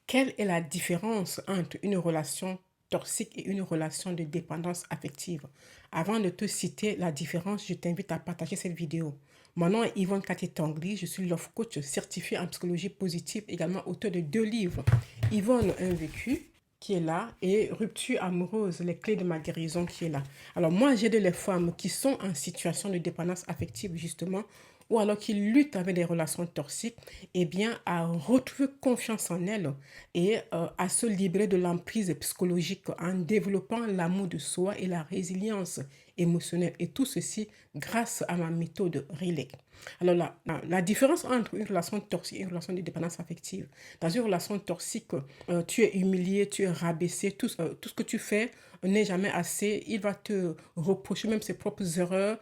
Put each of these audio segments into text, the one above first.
Quelle est la différence entre une relation toxique et une relation de dépendance affective? Avant de te citer la différence, je t'invite à partager cette vidéo. Mon nom est Yvonne Cathy Tongli, je suis love coach certifié en psychologie positive, également auteur de 2 livres. Yvonne, un vécu qui est là et rupture amoureuse, les clés de ma guérison qui est là. Alors moi, j'aide les femmes qui sont en situation de dépendance affective justement ou alors qui luttent avec des relations toxiques, eh bien, à retrouver confiance en elles et à se libérer de l'emprise psychologique en développant l'amour de soi et la résilience émotionnelle. Et tout ceci grâce à ma méthode Relay. Alors, la différence entre une relation toxique et une relation de dépendance affective. Dans une relation toxique, tu es humilié, tu es rabaissé, tout ce que tu fais n'est jamais assez. Il va te reprocher même ses propres erreurs.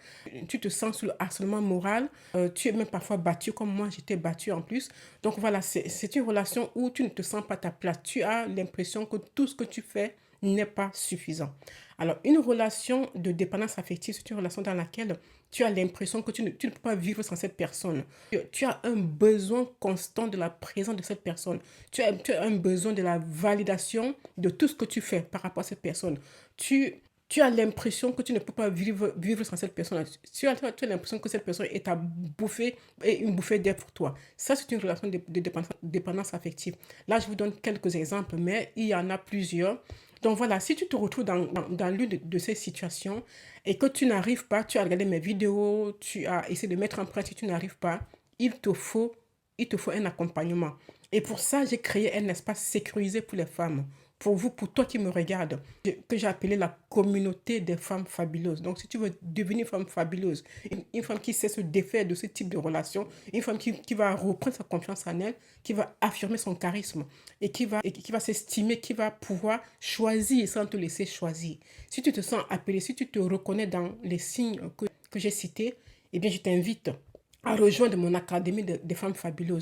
Tu te sens sous le harcèlement moral. Tu es même parfois battu, comme moi, j'étais battue en plus. Donc voilà, c'est une relation où tu ne te sens pas ta place. Tu as l'impression que tout ce que tu fais n'est pas suffisant. Alors, une relation de dépendance affective, c'est une relation dans laquelle tu as l'impression que tu ne peux pas vivre sans cette personne. Tu as un besoin constant de la présence de cette personne. Tu as un besoin de la validation de tout ce que tu fais par rapport à cette personne. Tu as l'impression que tu ne peux pas vivre sans cette personne. Tu as l'impression que cette personne est une bouffée d'air pour toi. Ça, c'est une relation de dépendance affective. Là, je vous donne quelques exemples, mais il y en a plusieurs. Donc voilà, si tu te retrouves dans l'une de ces situations et que tu n'arrives pas, tu as regardé mes vidéos, tu as essayé de mettre en pratique, tu n'arrives pas, il te faut, il te faut un accompagnement. Et pour ça, j'ai créé un espace sécurisé pour les femmes. Pour vous, pour toi qui me regarde, que j'ai appelé la communauté des femmes fabuleuses. Donc, si tu veux devenir une femme fabuleuse, une femme qui sait se défaire de ce type de relation, une femme qui va reprendre sa confiance en elle, qui va affirmer son charisme et qui va s'estimer, qui va pouvoir choisir sans te laisser choisir. Si tu te sens appelé, si tu te reconnais dans les signes que j'ai cités, eh bien, je t'invite à rejoindre mon académie des femmes fabuleuses.